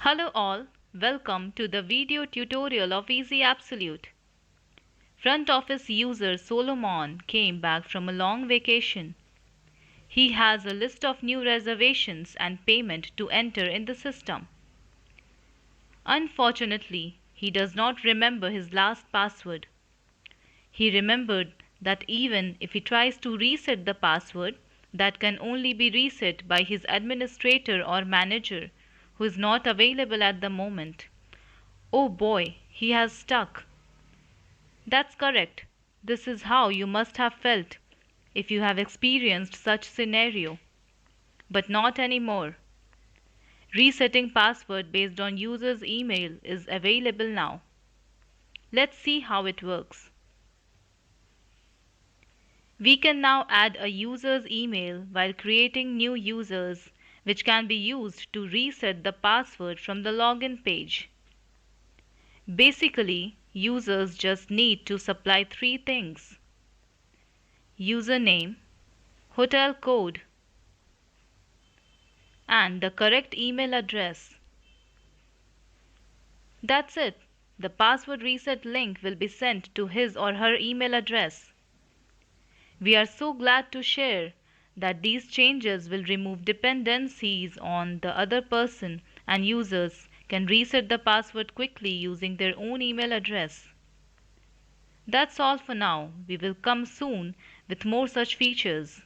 Hello all, welcome to the video tutorial of eZee Absolute. Front office user Solomon came back from a long vacation. He has a list of new reservations and payment to enter in the system. Unfortunately, he does not remember his last password. He remembered that even if he tries to reset the password, that can only be reset by his administrator or manager, who is not available at the moment. Oh boy, he has stuck. That's correct. This is how you must have felt if you have experienced such scenario. But not anymore. Resetting password based on user's email is available now. Let's see how it works. We can now add a user's email while creating new users, which can be used to reset the password from the login page. Basically, users just need to supply three things: username, hotel code, and the correct email address. That's it. The password reset link will be sent to his or her email address. We are so glad to share that these changes will remove dependencies on the other person, and users can reset the password quickly using their own email address. That's all for now. We will come soon with more such features.